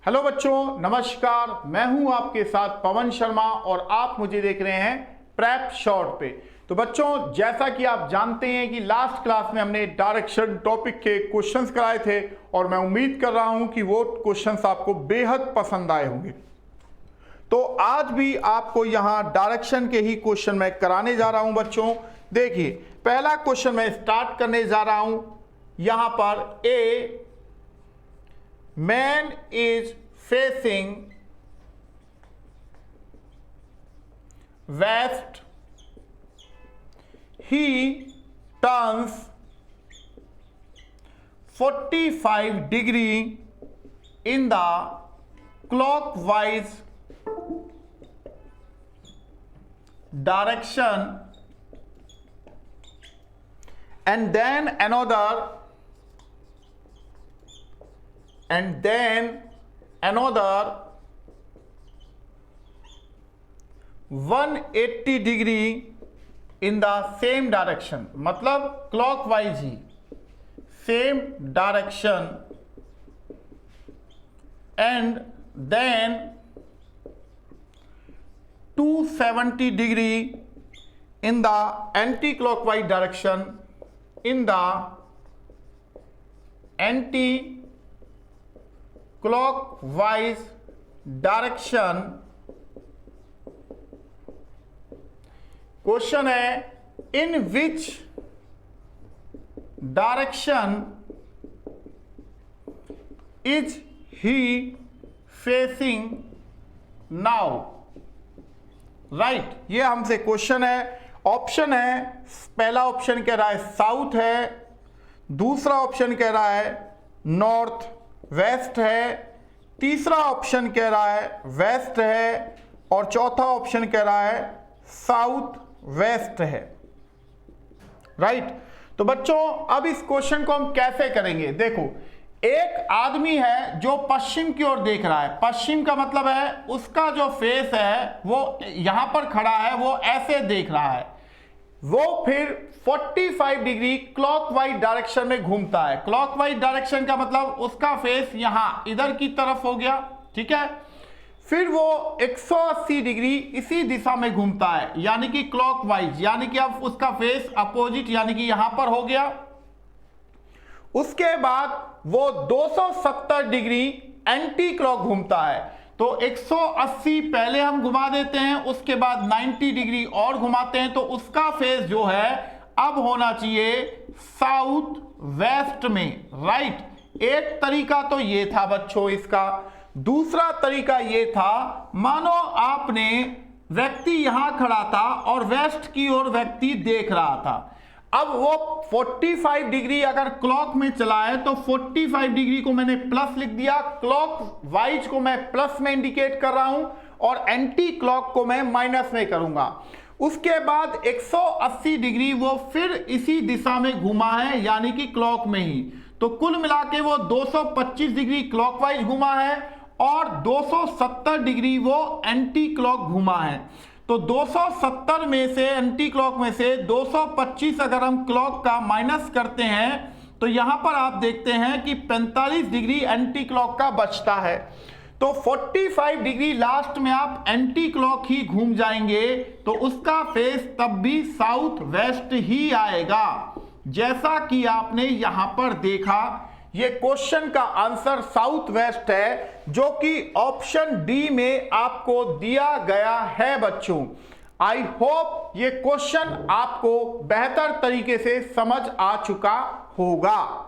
Hello बच्चों, नमस्कार। मैं हूं आपके साथ पवन शर्मा और आप मुझे देख रहे हैं प्रेप शॉर्ट पे। तो बच्चों, जैसा कि आप जानते हैं कि लास्ट क्लास में हमने डायरेक्शन टॉपिक के क्वेश्चंस कराए थे और मैं उम्मीद कर रहा हूं कि वो क्वेश्चंस आपको बेहद पसंद आए होंगे। तो आज भी आपको यहां डायरेक्शन के ही क्वेश्चन मैं कराने जा रहा हूं बच्चों। देखिए, पहला क्वेश्चन मैं स्टार्ट करने जा रहा हूं। यहां पर ए man is facing west. He turns 45 degree in the clockwise direction and then another 180 degree in the same direction, मतलब क्लॉकवाइज ही same direction and then 270 degree in the anti clockwise direction in the anti clockwise direction. Question है, in which direction is he facing now. Right, ये हमसे question है। Option है, पहला option कह रहा है साउथ है, दूसरा ऑप्शन कह रहा है नॉर्थ वेस्ट है, तीसरा ऑप्शन कह रहा है वेस्ट है और चौथा ऑप्शन कह रहा है साउथ वेस्ट है। राइट, तो बच्चों अब इस क्वेश्चन को हम कैसे करेंगे। देखो, एक आदमी है जो पश्चिम की ओर देख रहा है। पश्चिम का मतलब है उसका जो फेस है वो यहां पर खड़ा है, वो ऐसे देख रहा है। वो फिर 45 डिग्री क्लॉकवाइज डायरेक्शन में घूमता है। क्लॉकवाइज डायरेक्शन का मतलब उसका फेस यहां इधर की तरफ हो गया, ठीक है। फिर वो 180 डिग्री इसी दिशा में घूमता है, यानी कि क्लॉकवाइज, यानी कि अब उसका फेस अपोजिट यानी कि यहां पर हो गया। उसके बाद वो 270 डिग्री एंटी क्लॉक घूमता है। तो 180 पहले हम घुमा देते हैं, उसके बाद 90 डिग्री और घुमाते हैं, तो उसका फेस जो है अब होना चाहिए साउथ वेस्ट में। राइट, एक तरीका तो ये था बच्चों इसका। दूसरा तरीका ये था, मानो आपने व्यक्ति यहां खड़ा था और वेस्ट की ओर व्यक्ति देख रहा था। अब वो 45 डिग्री अगर क्लॉक में चला है तो 45 डिग्री को मैंने प्लस लिख दिया, क्लॉक वाइज को मैं प्लस में इंडिकेट कर रहा हूं और एंटी क्लॉक को मैं माइनस में करूंगा। उसके बाद 180 डिग्री वो फिर इसी दिशा में घुमा है, यानी कि क्लॉक में ही। तो कुल मिला के वो 225 डिग्री क्लॉकवाइज घुमा है और 270 डिग्री वो एंटी क्लॉक घुमा है। तो 270 में से एंटी क्लॉक में से 225 अगर हम क्लॉक का माइनस करते हैं तो यहां पर आप देखते हैं कि 45 डिग्री एंटी क्लॉक का बचता है। तो 45 डिग्री लास्ट में आप एंटी क्लॉक ही घूम जाएंगे तो उसका फेस तब भी साउथ वेस्ट ही आएगा, जैसा कि आपने यहां पर देखा। ये क्वेश्चन का आंसर साउथ वेस्ट है, जो कि ऑप्शन डी में आपको दिया गया है बच्चों। आई होप ये क्वेश्चन आपको बेहतर तरीके से समझ आ चुका होगा।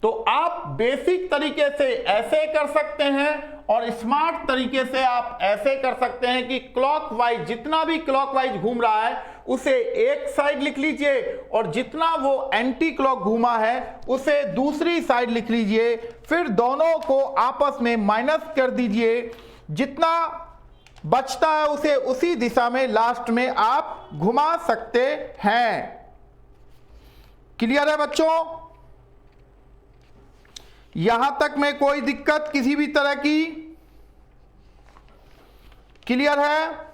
तो आप बेसिक तरीके से ऐसे कर सकते हैं और स्मार्ट तरीके से आप ऐसे कर सकते हैं कि क्लॉकवाइज, जितना भी क्लॉकवाइज घूम रहा है उसे एक साइड लिख लीजिए और जितना वो एंटी क्लॉक घूमा है उसे दूसरी साइड लिख लीजिए। फिर दोनों को आपस में माइनस कर दीजिए, जितना बचता है उसे उसी दिशा में लास्ट में आप घुमा सकते हैं। क्लियर है बच्चों? यहां तक में कोई दिक्कत किसी भी तरह की? क्लियर है?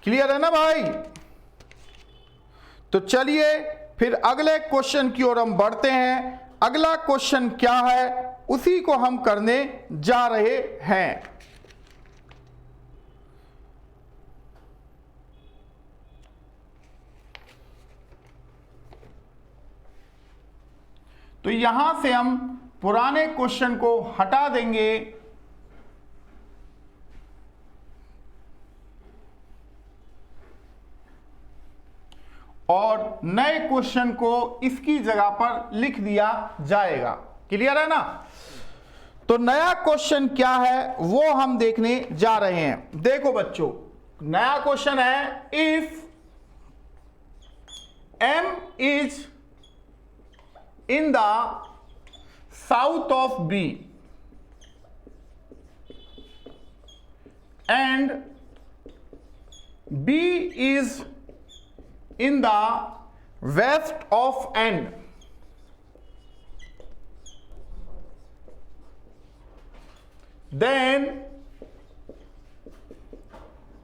क्लियर है ना भाई? तो चलिए फिर अगले क्वेश्चन की ओर हम बढ़ते हैं। अगला क्वेश्चन क्या है उसी को हम करने जा रहे हैं। तो यहां से हम पुराने क्वेश्चन को हटा देंगे और नए क्वेश्चन को इसकी जगह पर लिख दिया जाएगा। क्लियर है ना? तो नया क्वेश्चन क्या है वो हम देखने जा रहे हैं। देखो बच्चों, नया क्वेश्चन है, if M is in the south of B and B is in the west of N, then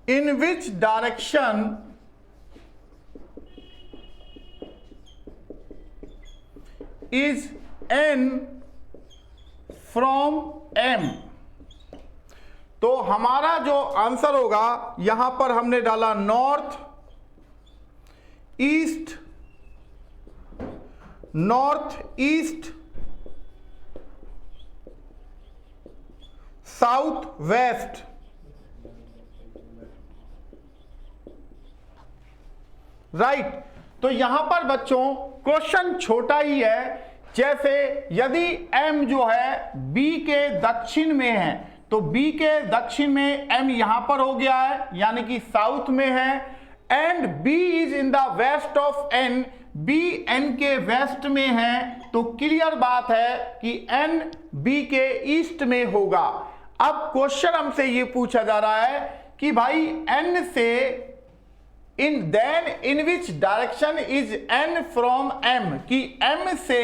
in which direction is N from M? तो हमारा जो आंसर होगा, यहां पर हमने डाला north east, north east, south west. Right. तो यहां पर बच्चों क्वेश्चन छोटा ही है। जैसे यदि M जो है B के दक्षिण में है तो B के दक्षिण में M यहां पर हो गया है, यानी कि साउथ में है। And B is in the west of N, B N के वेस्ट में है, तो क्लियर बात है कि N B के ईस्ट में होगा। अब क्वेश्चन हमसे ये पूछा जा रहा है कि भाई N से in which direction is N from M, कि M से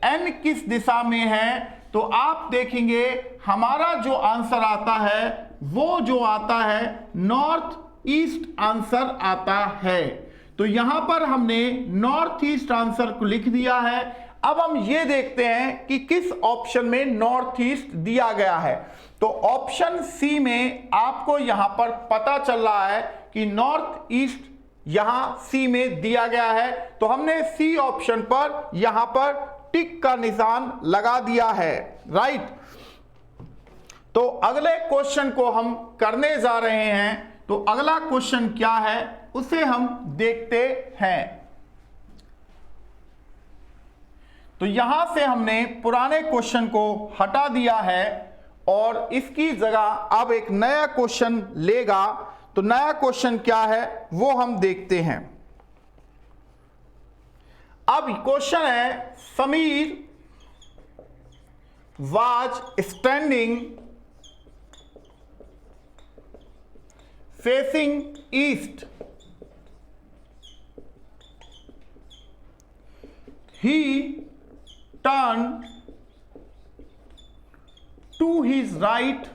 N किस दिशा में है। तो आप देखेंगे हमारा जो आंसर आता है वो जो आता है नॉर्थ ईस्ट आंसर आता है। तो यहां पर हमने नॉर्थ ईस्ट आंसर को लिख दिया है। अब हम ये देखते हैं कि किस ऑप्शन में नॉर्थ ईस्ट दिया गया है। तो ऑप्शन सी में आपको यहां पर पता चल रहा है कि नॉर्थ ईस्ट यहां सी में दिया गया है, तो हमने सी ऑप्शन पर यहां पर टिक का निशान लगा दिया है। राइट। तो अगले क्वेश्चन को हम करने जा रहे हैं। तो अगला क्वेश्चन क्या है उसे हम देखते हैं। तो यहां से हमने पुराने क्वेश्चन को हटा दिया है और इसकी जगह अब एक नया क्वेश्चन लेगा। तो नया क्वेश्चन क्या है वो हम देखते हैं। अब क्वेश्चन है, Sameer was standing facing east. He turned to his right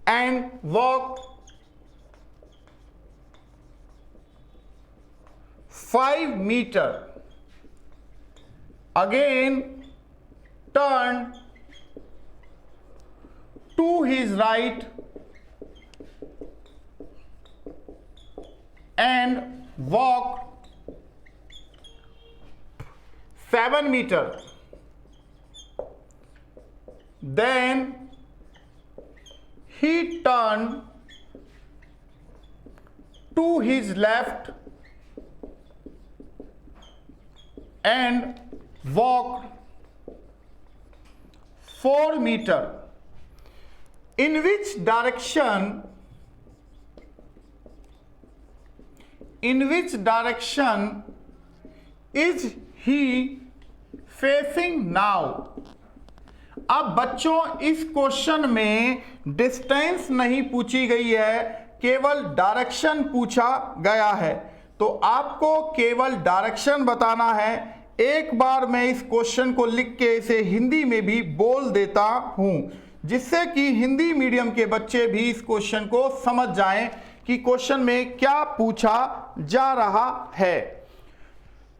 and walked 5 meters. Again turned to his right and walked 7 meters. Then he turned to his left and walked 4 meters. In which direction is he facing now? अब बच्चों इस question में distance नहीं पूछी गई है, केवल direction पूछा गया है। तो आपको केवल डायरेक्शन बताना है। एक बार मैं इस क्वेश्चन को लिख के इसे हिंदी में भी बोल देता हूं, जिससे कि हिंदी मीडियम के बच्चे भी इस क्वेश्चन को समझ जाएं कि क्वेश्चन में क्या पूछा जा रहा है।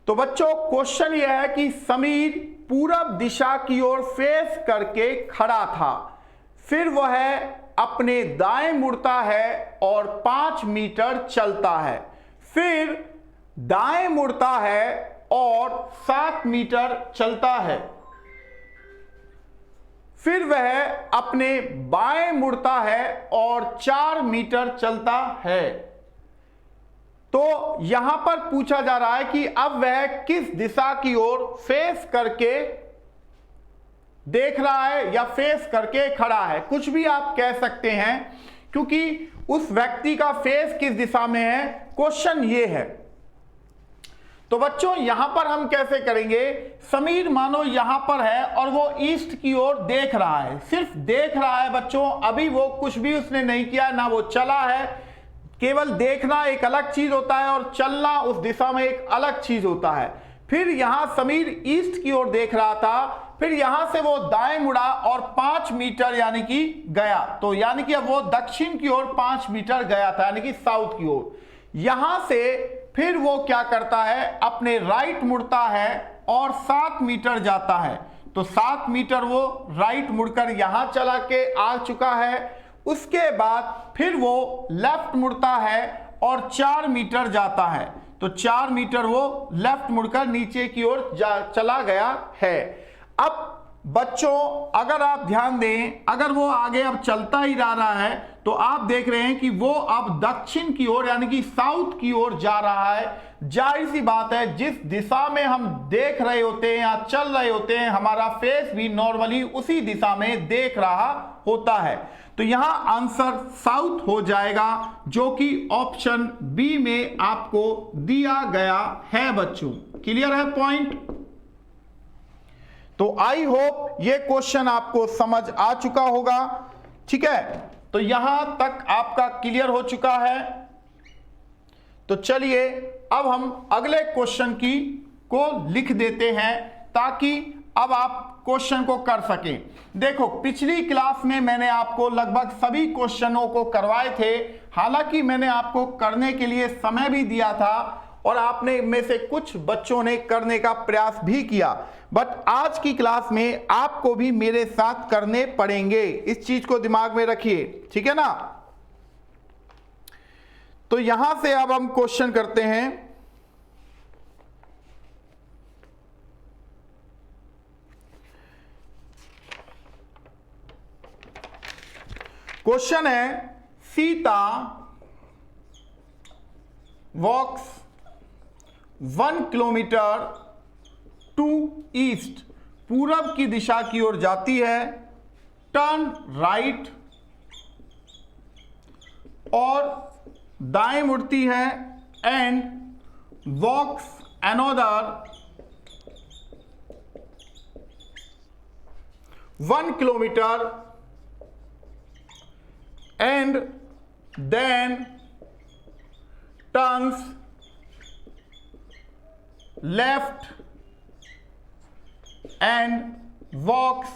तो बच्चों क्वेश्चन यह है कि समीर पूरब दिशा की ओर फेस करके खड़ा था, फिर वह अपने दाएं मुड़ता है और 5 मीटर चलता है, फिर दाएं मुड़ता है और 7 मीटर चलता है, फिर वह अपने बाएं मुड़ता है और 4 मीटर चलता है। तो यहां पर पूछा जा रहा है कि अब वह किस दिशा की ओर फेस करके देख रहा है या फेस करके खड़ा है, कुछ भी आप कह सकते हैं, क्योंकि उस व्यक्ति का फेस किस दिशा में है, क्वेश्चन ये है। तो बच्चों यहां पर हम कैसे करेंगे, समीर मानो यहां पर है और वो ईस्ट की ओर देख रहा है, सिर्फ देख रहा है बच्चों, अभी वो कुछ भी उसने नहीं किया, ना वो चला है। केवल देखना एक अलग चीज होता है और चलना उस दिशा में एक अलग चीज होता है। फिर यहां समीर ईस्ट की ओर देख रहा था, फिर यहां से वो दाएं मुड़ा और 5 मीटर यानी कि गया, तो यानी कि अब वो दक्षिण की ओर 5 मीटर गया था, यानी कि साउथ की ओर। यहां से फिर वो क्या करता है, अपने राइट मुड़ता है और 7 मीटर जाता है, तो 7 मीटर वो राइट मुड़कर यहां चला के आ चुका है। उसके बाद फिर वो लेफ्ट मुड़ता है और 4 मीटर जाता है, तो 4 मीटर वो लेफ्ट मुड़कर नीचे की ओर चला गया है। अब बच्चों अगर आप ध्यान दें, अगर वो आगे अब चलता ही जा रहा है तो आप देख रहे हैं कि वो अब दक्षिण की ओर यानी कि साउथ की ओर जा रहा है। जाहिर सी बात है, जिस दिशा में हम देख रहे होते हैं या चल रहे होते हैं, हमारा फेस भी नॉर्मली उसी दिशा में देख रहा होता है। तो यहां आंसर साउथ हो जाएगा, जो कि ऑप्शन बी में आपको दिया गया है। बच्चों क्लियर है पॉइंट? तो आई होप ये क्वेश्चन आपको समझ आ चुका होगा, ठीक है। तो यहां तक आपका क्लियर हो चुका है। तो चलिए अब हम अगले क्वेश्चन को लिख देते हैं, ताकि अब आप क्वेश्चन को कर सकें। देखो पिछली क्लास में मैंने आपको लगभग सभी क्वेश्चनों को करवाए थे, हालांकि मैंने आपको करने के लिए समय भी दिया था और आपने में से कुछ बच्चों ने करने का प्रयास भी किया, बट आज की क्लास में आपको भी मेरे साथ करने पड़ेंगे, इस चीज को दिमाग में रखिए, ठीक है ना। तो यहां से अब हम क्वेश्चन करते हैं। क्वेश्चन है, सीता वॉक्स 1 किलोमीटर टू ईस्ट, पूरब की दिशा की ओर जाती है, टर्न राइट और दाएं मुड़ती है, and walks another 1 kilometre and then turns left and walks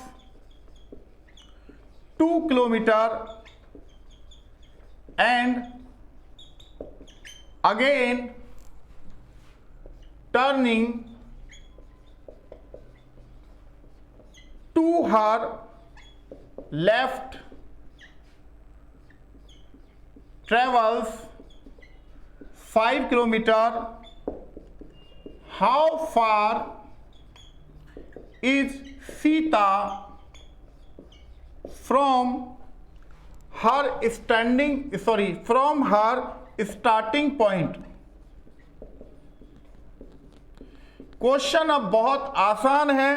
2 kilometer and again turning to her left travels 5 kilometer. How far is Sita from her starting point? Question अब बहुत आसान है।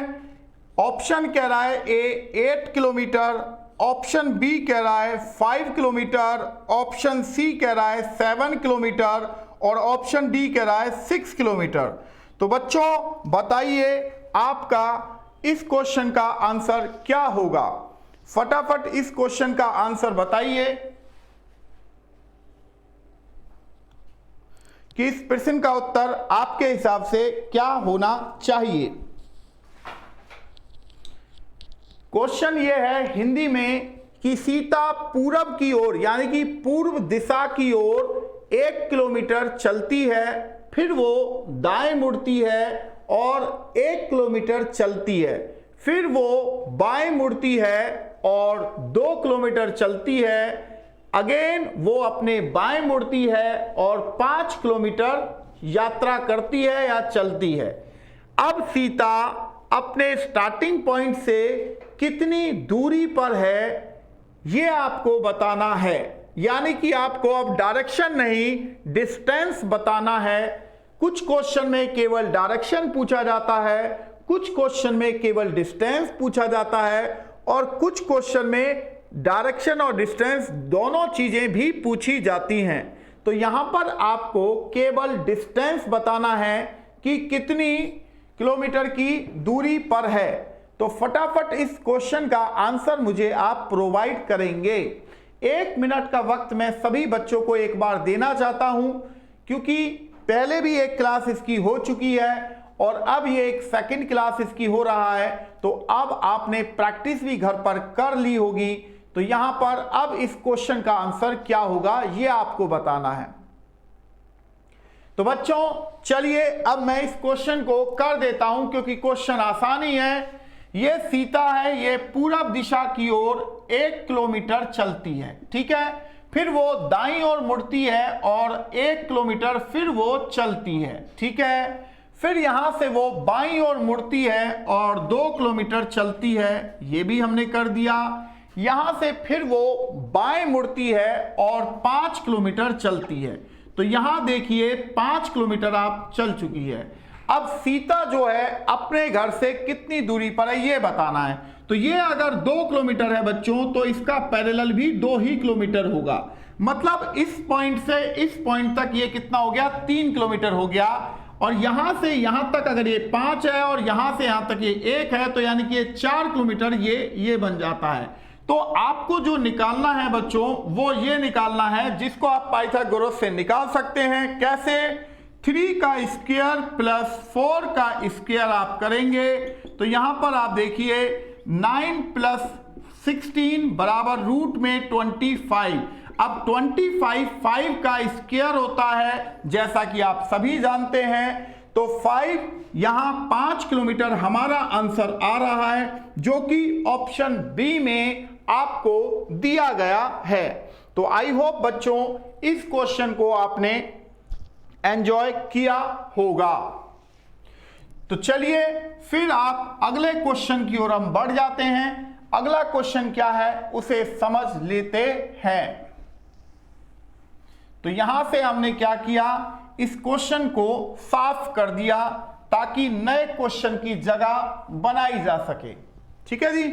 ऑप्शन कह रहा है ए 8 किलोमीटर, ऑप्शन बी कह रहा है 5 किलोमीटर, ऑप्शन सी कह रहा है 7 किलोमीटर और ऑप्शन डी कह रहा है 6 किलोमीटर। तो बच्चों बताइए आपका इस क्वेश्चन का आंसर क्या होगा? फटाफट इस क्वेश्चन का आंसर बताइए कि इस प्रश्न का उत्तर आपके हिसाब से क्या होना चाहिए। क्वेश्चन ये है हिंदी में कि सीता पूरब की ओर यानी कि पूर्व दिशा की ओर 1 किलोमीटर चलती है, फिर वो दाएं मुड़ती है और 1 किलोमीटर चलती है, फिर वो बाएं मुड़ती है और 2 किलोमीटर चलती है, अगेन वो अपने बाएं मुड़ती है और 5 किलोमीटर यात्रा करती है या चलती है। अब सीता अपने स्टार्टिंग पॉइंट से कितनी दूरी पर है ये आपको बताना है, यानी कि आपको अब डायरेक्शन नहीं डिस्टेंस बताना है। कुछ क्वेश्चन में केवल डायरेक्शन पूछा जाता है, कुछ क्वेश्चन में केवल डिस्टेंस पूछा जाता है और कुछ क्वेश्चन में डायरेक्शन और डिस्टेंस दोनों चीजें भी पूछी जाती हैं। तो यहां पर आपको केवल डिस्टेंस बताना है कि कितनी किलोमीटर की दूरी पर है। तो फटाफट इस क्वेश्चन का आंसर मुझे आप प्रोवाइड करेंगे। 1 मिनट का वक्त मैं सभी बच्चों को एक बार देना चाहता हूं, क्योंकि पहले भी एक क्लास इसकी हो चुकी है और अब ये एक सेकंड क्लास इसकी हो रहा है, तो अब आपने प्रैक्टिस भी घर पर कर ली होगी। तो यहां पर अब इस क्वेश्चन का आंसर क्या होगा ये आपको बताना है। तो बच्चों चलिए अब मैं इस क्वेश्चन को कर देता हूं, क्योंकि क्वेश्चन आसान ही है। ये सीता है, ये पूरब दिशा की ओर 1 किलोमीटर चलती है, ठीक है, फिर वो दाईं ओर मुड़ती है और 1 किलोमीटर फिर वो चलती है, ठीक है, फिर यहां से वो बाईं ओर मुड़ती है और 2 किलोमीटर चलती है, ये भी हमने कर दिया। यहां से फिर वो बाएं मुड़ती है और 5 किलोमीटर चलती है। तो यहां देखिए 5 किलोमीटर आप चल चुकी है। अब सीता जो है अपने घर से कितनी दूरी पर है ये बताना है। तो ये अगर 2 किलोमीटर है बच्चों, तो इसका पैरेलल भी 2 ही किलोमीटर होगा। मतलब इस पॉइंट से इस पॉइंट तक ये कितना हो गया, 3 किलोमीटर हो गया। और यहां से यहां तक अगर ये 5 है और यहां से यहां तक ये 1 है, तो यानी कि ये 4 किलोमीटर ये बन जाता है। तो आपको जो निकालना है बच्चों वो ये निकालना है, जिसको आप पाइथागोरस से निकाल सकते हैं। कैसे? 3 का स्क्वायर प्लस 4 का स्क्वायर आप करेंगे तो यहां पर आप देखिए 9 प्लस 16 बराबर रूट में 25। अब 25 5 का स्क्वायर होता है, जैसा कि आप सभी जानते हैं। तो 5 यहां 5 किलोमीटर हमारा आंसर आ रहा है, जो कि ऑप्शन बी में आपको दिया गया है। तो आई होप बच्चों इस क्वेश्चन को आपने एंजॉय किया होगा। तो चलिए फिर आप अगले क्वेश्चन की ओर हम बढ़ जाते हैं। अगला क्वेश्चन क्या है उसे समझ लेते हैं। तो यहां से हमने क्या किया, इस क्वेश्चन को साफ कर दिया ताकि नए क्वेश्चन की जगह बनाई जा सके। ठीक है जी।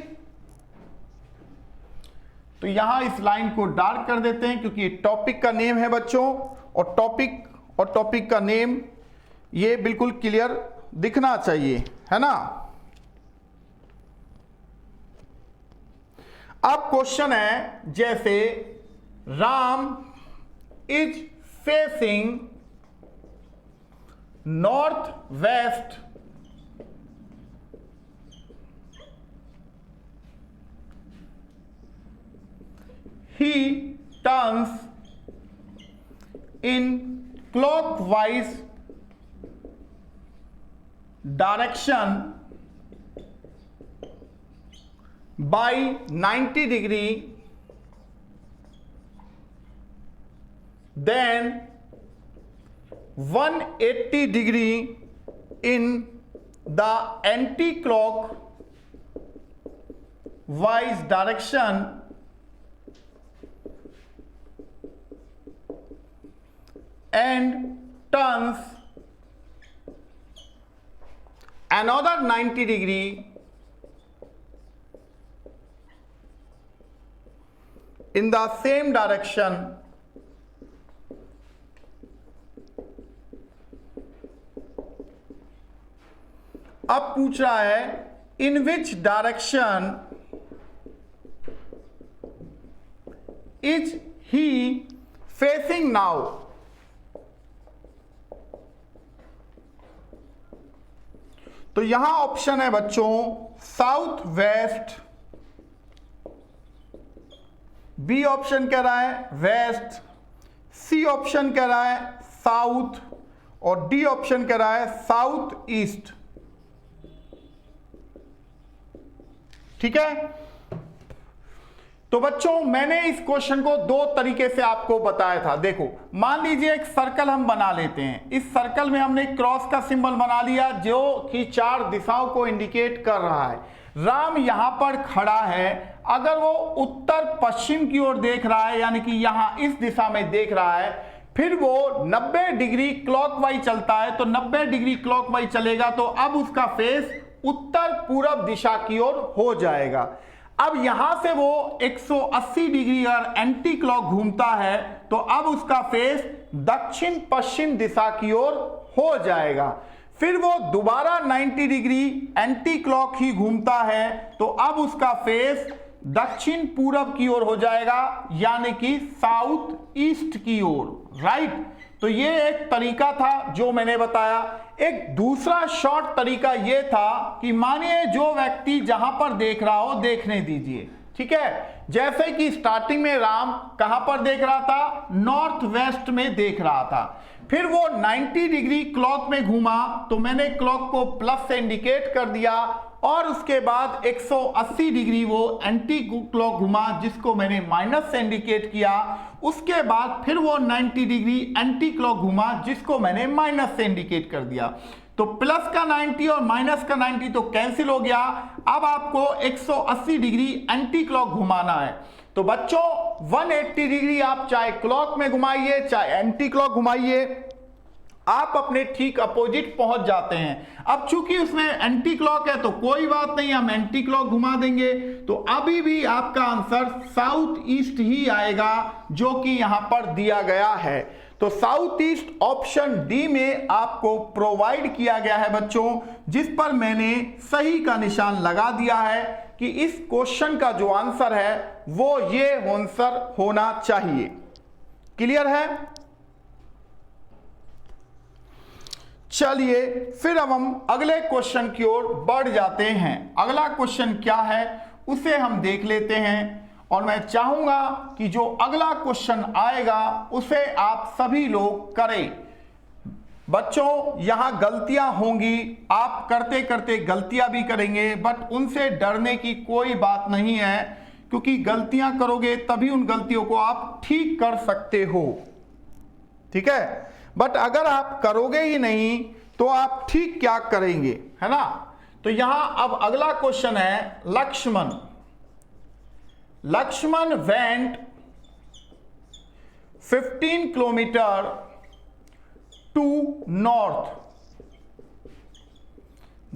तो यहां इस लाइन को डार्क कर देते हैं, क्योंकि टॉपिक का नेम है बच्चों, और टॉपिक का नेम ये बिल्कुल क्लियर दिखना चाहिए, है ना। अब क्वेश्चन है जैसे Ram is facing north west he turns in clockwise direction by 90 degree, then 180 degree in the anti-clockwise direction, and turns another 90 degree in the same direction अब पूछ रहा है in which direction is he facing now। तो यहां option है बच्चों south west, B option कह रहा है वेस्ट, सी ऑप्शन कह रहा है साउथ और डी ऑप्शन कह रहा है साउथ ईस्ट। ठीक है, तो बच्चों मैंने इस क्वेश्चन को दो तरीके से आपको बताया था। देखो, मान लीजिए एक सर्कल हम बना लेते हैं, इस सर्कल में हमने क्रॉस का सिंबल बना लिया जो कि 4 दिशाओं को इंडिकेट कर रहा है। राम यहां पर खड़ा है, अगर वो उत्तर पश्चिम की ओर देख रहा है, यानी कि यहां इस दिशा में देख रहा है, फिर वो 90 डिग्री क्लॉकवाइज चलता है, तो 90 डिग्री क्लॉकवाइज चलेगा तो अब उसका फेस उत्तर पूरब दिशा की ओर हो जाएगा। अब यहां से वो 180 डिग्री अगर एंटी क्लॉक घूमता है तो अब उसका फेस दक्षिण पश्चिम दिशा की ओर हो जाएगा। फिर वो दोबारा 90 डिग्री एंटी क्लॉक ही घूमता है तो अब उसका फेस दक्षिण पूरब की ओर हो जाएगा, यानी कि साउथ ईस्ट की ओर। राइट, तो ये एक तरीका था जो मैंने बताया। एक दूसरा शॉर्ट तरीका ये था कि मानिए जो व्यक्ति जहां पर देख रहा हो देखने दीजिए। ठीक है, जैसे कि स्टार्टिंग में राम कहां पर देख रहा था, नॉर्थ वेस्ट में देख रहा था, फिर वो 90 डिग्री क्लॉक में घूमा तो मैंने क्लॉक को प्लस से इंडिकेट कर दिया और उसके बाद 180 डिग्री वो एंटी क्लॉक घुमा जिसको मैंने माइनस से इंडिकेट किया। उसके बाद फिर वो 90 डिग्री एंटी क्लॉक घुमा जिसको मैंने माइनस से इंडिकेट कर दिया। तो प्लस का 90 और माइनस का 90 तो कैंसिल हो गया। अब आपको 180 डिग्री एंटी क्लॉक घुमाना है। तो बच्चों 180 डिग्री आप चाहे क्लॉक में घुमाइए चाहे एंटी क्लॉक घुमाइए, आप अपने ठीक अपोजिट पहुंच जाते हैं। अब चूंकि उसमें एंटी क्लॉक है तो कोई बात नहीं, हम एंटी क्लॉक घुमा देंगे तो अभी भी आपका आंसर साउथ ईस्ट ही आएगा जो कि यहां पर दिया गया है। तो साउथ ईस्ट ऑप्शन डी में आपको प्रोवाइड किया गया है बच्चों, जिस पर मैंने सही का निशान लगा दिया है कि इस क्वेश्चन का जो आंसर है वो ये आंसर होना चाहिए। क्लियर है? चलिए फिर अब हम अगले क्वेश्चन की ओर बढ़ जाते हैं। अगला क्वेश्चन क्या है उसे हम देख लेते हैं और मैं चाहूंगा कि जो अगला क्वेश्चन आएगा उसे आप सभी लोग करें। बच्चों यहां गलतियां होंगी, आप करते करते गलतियां भी करेंगे, बट उनसे डरने की कोई बात नहीं है क्योंकि गलतियां करोगे तभी उन गलतियों को आप ठीक कर सकते हो। ठीक है, बट अगर आप करोगे ही नहीं तो आप ठीक क्या करेंगे, है ना? तो यहां अब अगला क्वेश्चन है Lakshman went 15 kilometre to north,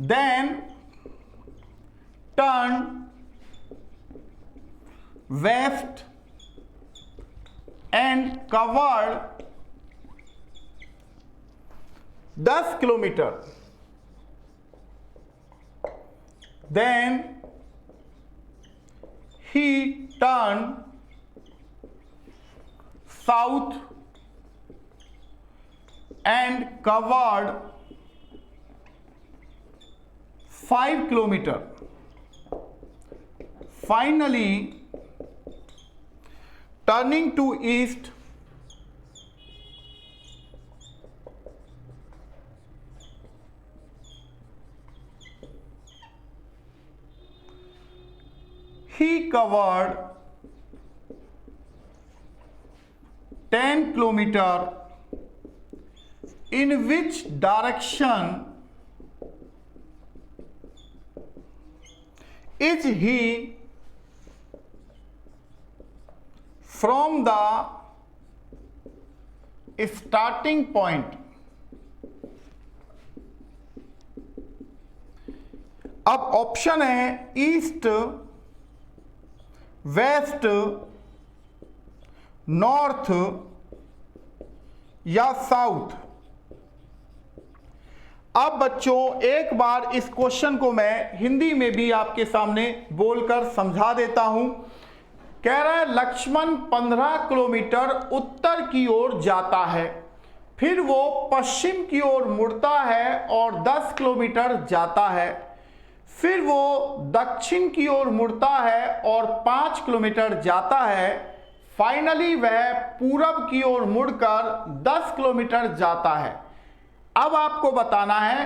then turn west and covered 10 kilometre, then he turned south and covered 5 kilometer. Finally, turning to east, he covered 10 kilometer. In which direction is he from the starting point? अब option है east, waste, north या south. अब बच्चों एक बार इस question को मैं हिंदी में भी आपके सामने बोलकर समझा देता हूं। कह रहा है लक्ष्मण 15 किलोमीटर उत्तर की ओर जाता है, फिर वो पश्चिम की ओर मुड़ता है और 10 किलोमीटर जाता है, फिर वो दक्षिण की ओर मुड़ता है और 5 किलोमीटर जाता है, फाइनली वह पूरब की ओर मुड़कर 10 किलोमीटर जाता है। अब आपको बताना है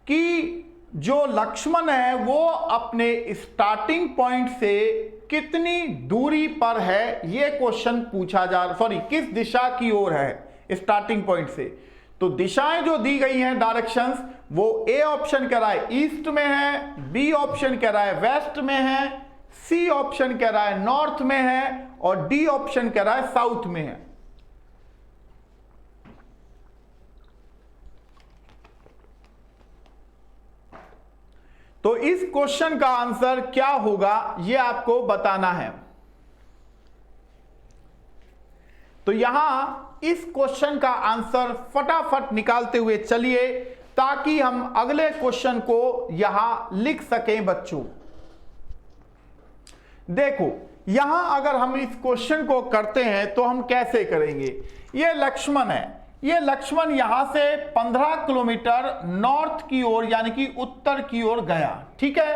कि जो लक्ष्मण है वो अपने स्टार्टिंग पॉइंट से कितनी दूरी पर है, ये क्वेश्चन पूछा किस दिशा की ओर है स्टार्टिंग पॉइंट से। तो दिशाएं जो दी गई हैं डायरेक्शंस, वो ए ऑप्शन कह रहा है ईस्ट में है, बी ऑप्शन कह रहा है वेस्ट में है, सी ऑप्शन कह रहा है नॉर्थ में है और डी ऑप्शन कह रहा है साउथ में है। तो इस क्वेश्चन का आंसर क्या होगा यह आपको बताना है। तो यहां इस क्वेश्चन का आंसर फटाफट निकालते हुए चलिए ताकि हम अगले क्वेश्चन को यहां लिख सकें बच्चों। देखो यहां अगर हम इस क्वेश्चन को करते हैं तो हम कैसे करेंगे। यह लक्ष्मण है, ये लक्ष्मण यहां से 15 किलोमीटर नॉर्थ की ओर यानी कि उत्तर की ओर गया, ठीक है।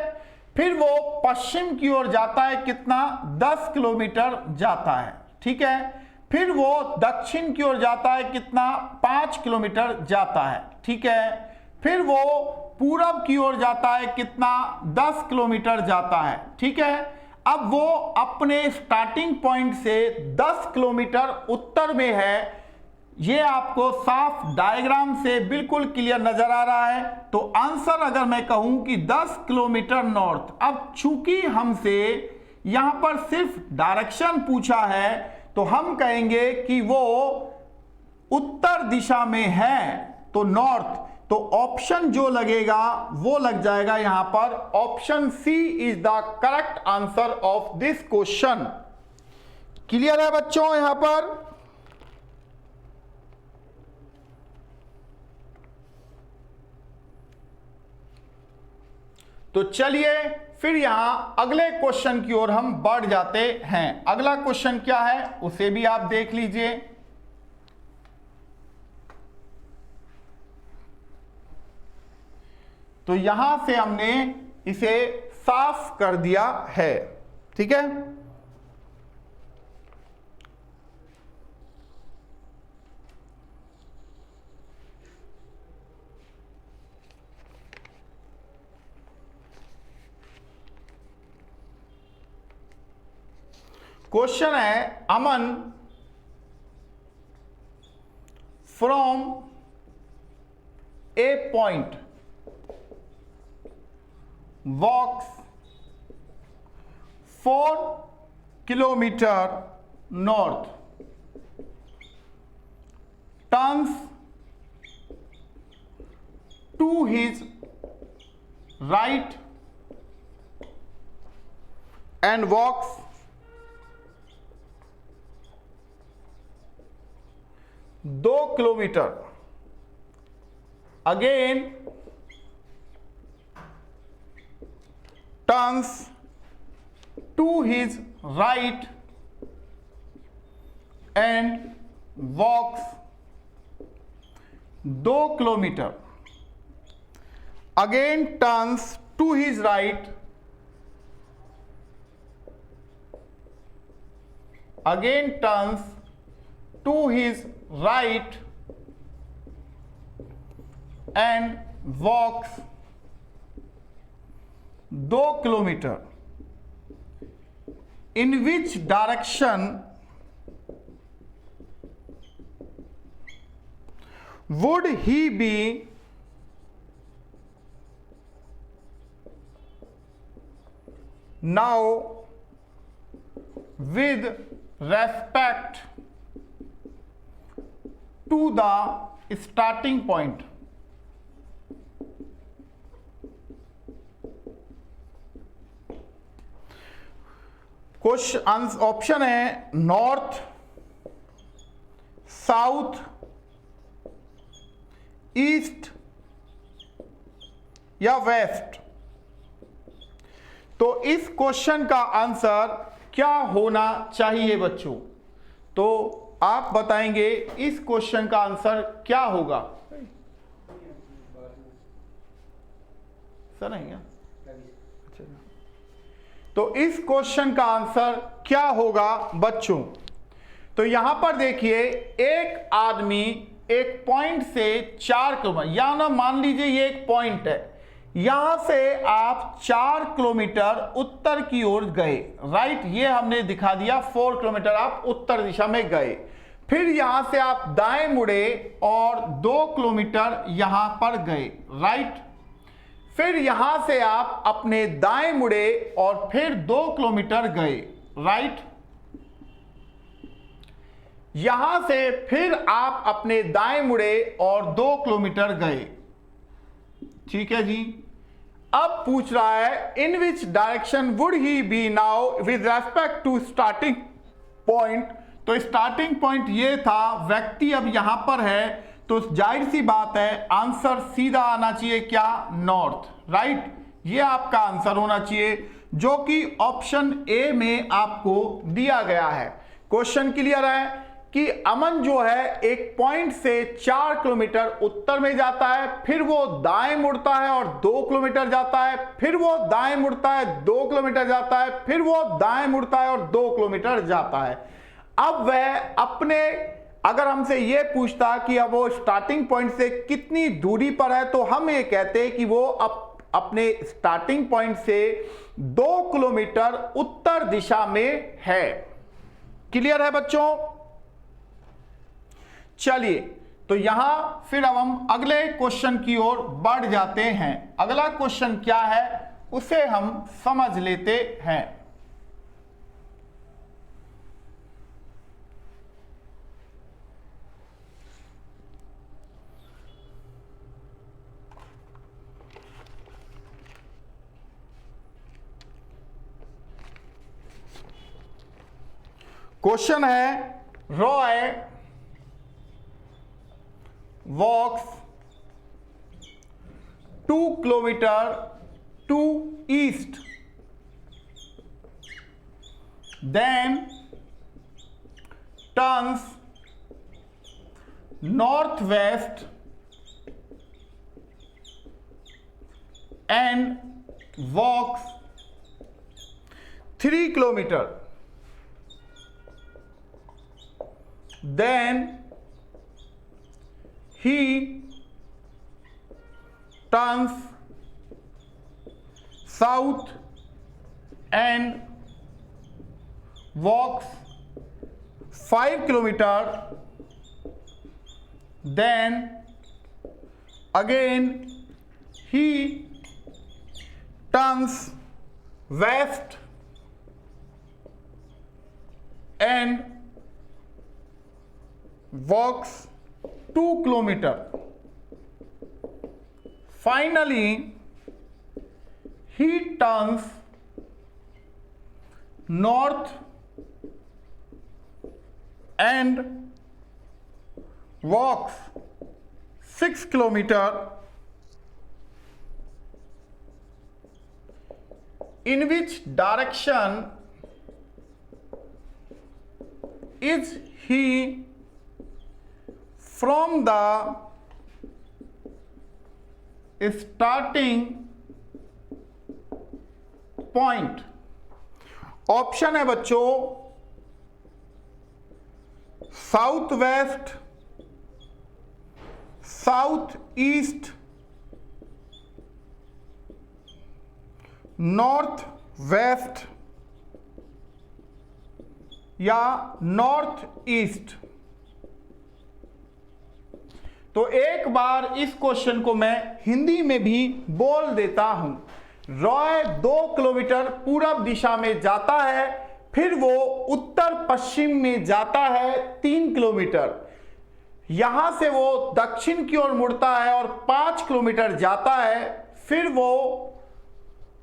फिर वो पश्चिम की ओर जाता है, कितना 10 किलोमीटर जाता है, ठीक है। फिर वो दक्षिण की ओर जाता है, कितना 5 किलोमीटर जाता है, ठीक है। फिर वो पूरब की ओर जाता है, कितना 10 किलोमीटर जाता है, ठीक है। अब वो अपने स्टार्टिंग पॉइंट से 10 किलोमीटर उत्तर में है, ये आपको साफ डायग्राम से बिल्कुल क्लियर नजर आ रहा है। तो आंसर अगर मैं कहूं कि 10 किलोमीटर नॉर्थ, अब चूंकि हमसे यहां पर सिर्फ डायरेक्शन पूछा है तो हम कहेंगे कि वो उत्तर दिशा में है, तो नॉर्थ। तो ऑप्शन जो लगेगा वो लग जाएगा यहां पर option C is the correct answer of this question. Clear है बच्चों यहां पर। तो चलिए फिर यहां अगले क्वेश्चन की ओर हम बढ़ जाते हैं। अगला क्वेश्चन क्या है उसे भी आप देख लीजिए। तो यहां से हमने इसे साफ कर दिया है, ठीक है। क्वेश्चन है a man from a point walks 4 kilometre north, turns to his right and walks 2 kilometre, again turns to his right and walks 2 kilometre, again turns to his right, again turns to his right and walks 2 kilometer. In which direction would he be now with respect to the starting point? Question option है north, south, east या waste. तो इस question का answer क्या होना चाहिए बच्चों? तो आप बताएंगे इस क्वेश्चन का आंसर क्या होगा। सर नहीं है? तो इस क्वेश्चन का आंसर क्या होगा बच्चों? तो यहां पर देखिए एक आदमी एक पॉइंट से 4 किलोमीटर, या ना मान लीजिए ये एक पॉइंट है, यहां से आप 4 किलोमीटर उत्तर की ओर गए, राइट, ये हमने दिखा दिया 4 किलोमीटर आप उत्तर दिशा में गए। फिर यहां से आप दाएं मुड़े और 2 किलोमीटर यहां पर गए, राइट। फिर यहां से आप अपने दाएं मुड़े और फिर 2 किलोमीटर गए, राइट। यहां से फिर आप अपने दाएं मुड़े और 2 किलोमीटर गए, ठीक है जी। अब पूछ रहा है in which direction would he be now with respect to starting point. तो स्टार्टिंग पॉइंट ये था, व्यक्ति अब यहां पर है, तो जाहिर सी बात है आंसर सीधा आना चाहिए क्या, नॉर्थ, राइट। ये आपका आंसर होना चाहिए जो कि ऑप्शन ए में आपको दिया गया है। क्वेश्चन क्लियर है कि अमन जो है एक पॉइंट से 4 किलोमीटर उत्तर में जाता है, फिर वो दाएं मुड़ता है और 2 किलोमीटर जाता है, फिर वो दाएं मुड़ता है 2 किलोमीटर जाता है, फिर वो दाएं मुड़ता है और 2 किलोमीटर जाता है। अब वह अपने, अगर हमसे ये पूछता कि अब वो स्टार्टिंग पॉइंट से कितनी दूरी पर है, तो हम ये कहते हैं कि वो अपने स्टार्टिंग पॉइंट से 2 किलोमीटर उत्तर दिशा में है। क्लियर है बच्चों? चलिए, तो यहां फिर अब हम अगले क्वेश्चन की ओर बढ़ जाते हैं। अगला क्वेश्चन क्या है उसे हम समझ लेते हैं। क्वेश्चन है Roy walks 2 kilometer to east, then turns northwest and walks 3 kilometer, then he turns south and walks 5 kilometer, then again he turns west and walks 2 kilometer. Finally, he turns north and walks 6 kilometer. In which direction is he from the starting point? Option है बच्चों south west, south east, north west या north east. तो एक बार इस question को मैं हिंदी में भी बोल देता हूं। रॉय 2 किलोमीटर पूरब दिशा में जाता है, फिर वो उत्तर पश्चिम में जाता है 3 किलोमीटर, यहां से वो दक्षिण की ओर मुड़ता है और 5 किलोमीटर जाता है, फिर वो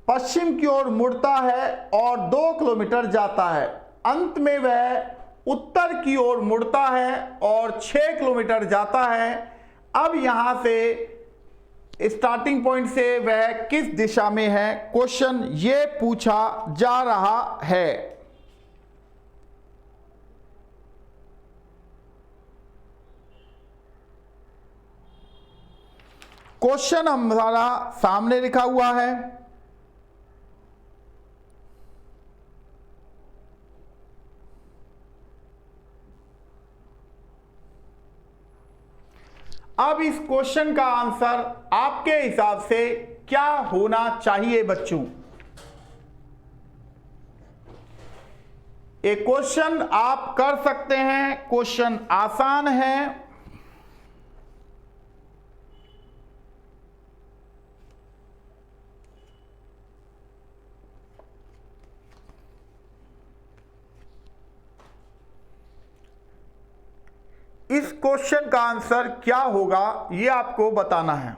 पश्चिम की ओर मुड़ता है और 2 किलोमीटर जाता है, अंत में वह उत्तर की ओर मुड़ता है और 6 किलोमीटर जाता है। अब यहां से स्टार्टिंग पॉइंट से वह किस दिशा में है, क्वेश्चन ये पूछा जा रहा है। क्वेश्चन हमारा सामने लिखा हुआ है। अब इस क्वेश्चन का आंसर आपके हिसाब से क्या होना चाहिए बच्चों? एक क्वेश्चन आप कर सकते हैं, क्वेश्चन आसान है। इस क्वेश्चन का आंसर क्या होगा यह आपको बताना है।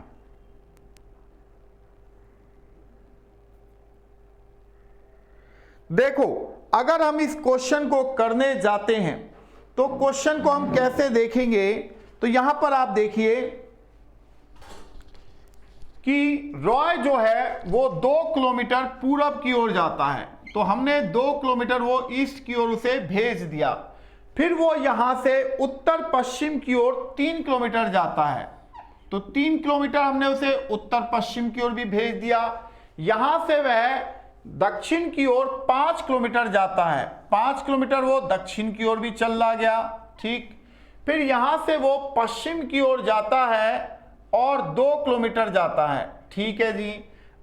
देखो, अगर हम इस क्वेश्चन को करने जाते हैं तो क्वेश्चन को हम कैसे देखेंगे, तो यहां पर आप देखिए कि रॉय जो है वो 2 किलोमीटर पूरब की ओर जाता है, तो हमने 2 किलोमीटर वो ईस्ट की ओर उसे भेज दिया। फिर वो यहां से उत्तर पश्चिम की ओर 3 किलोमीटर जाता है, तो 3 किलोमीटर हमने उसे उत्तर पश्चिम की ओर भी भेज दिया। यहां से वह दक्षिण की ओर 5 किलोमीटर जाता है, 5 किलोमीटर वो दक्षिण की ओर भी चला गया, ठीक। फिर यहां से वो पश्चिम की ओर जाता है और 2 किलोमीटर जाता है, ठीक है जी।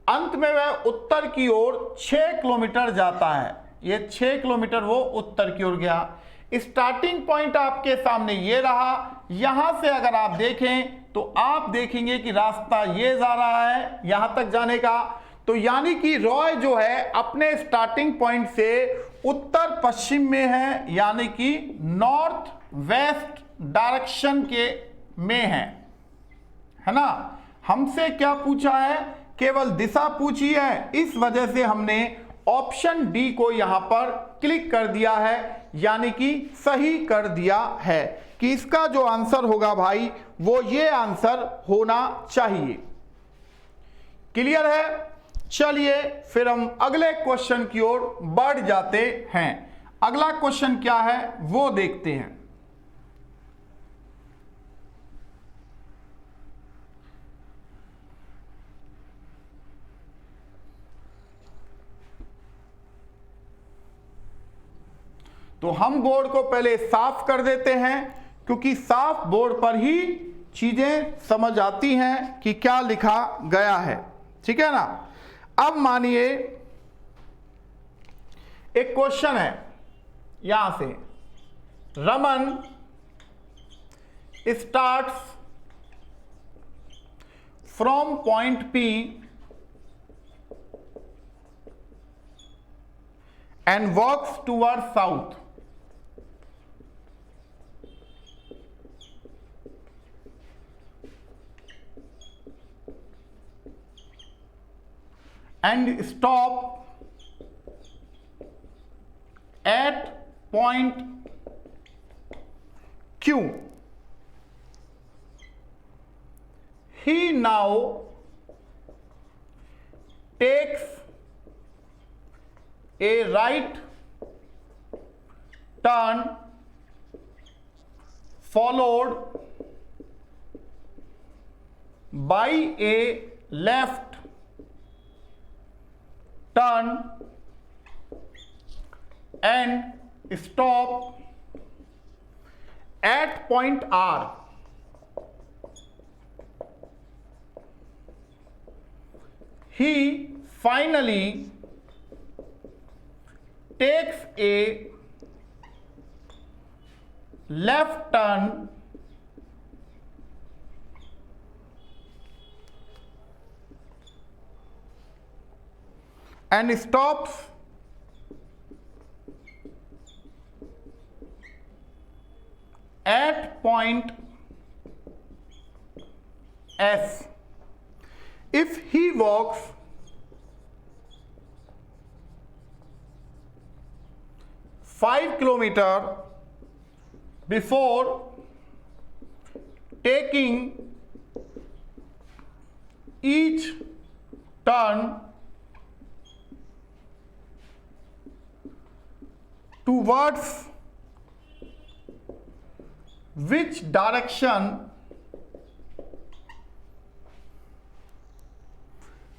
अंत में वह उत्तर की ओर 6 किलोमीटर जाता है, ये 6 किलोमीटर वो उत्तर की ओर गया। स्टार्टिंग पॉइंट आपके सामने ये रहा। यहां से अगर आप देखें तो आप देखेंगे कि रास्ता ये जा रहा है यहां तक जाने का, तो यानी कि रॉय जो है अपने स्टार्टिंग पॉइंट से उत्तर पश्चिम में है, यानी कि नॉर्थ वेस्ट डायरेक्शन के में है ना। हमसे क्या पूछा है? केवल दिशा पूछी है, इस वजह से हमने ऑप्शन डी को यहां पर क्लिक कर दिया है, यानी कि सही कर दिया है कि इसका जो आंसर होगा भाई वो ये आंसर होना चाहिए। क्लियर है? चलिए फिर हम अगले क्वेश्चन की ओर बढ़ जाते हैं। अगला क्वेश्चन क्या है वो देखते हैं। तो हम बोर्ड को पहले साफ कर देते हैं, क्योंकि साफ बोर्ड पर ही चीजें समझ आती हैं कि क्या लिखा गया है, ठीक है ना। अब मानिए एक क्वेश्चन है, यहां से Raman starts from point P and walks towards south. And stop at point Q. He now takes a right turn followed by a left turn and stop at point R. He finally takes a left turn and stops at point S. If he walks 5 kilometers before taking each turn towards which direction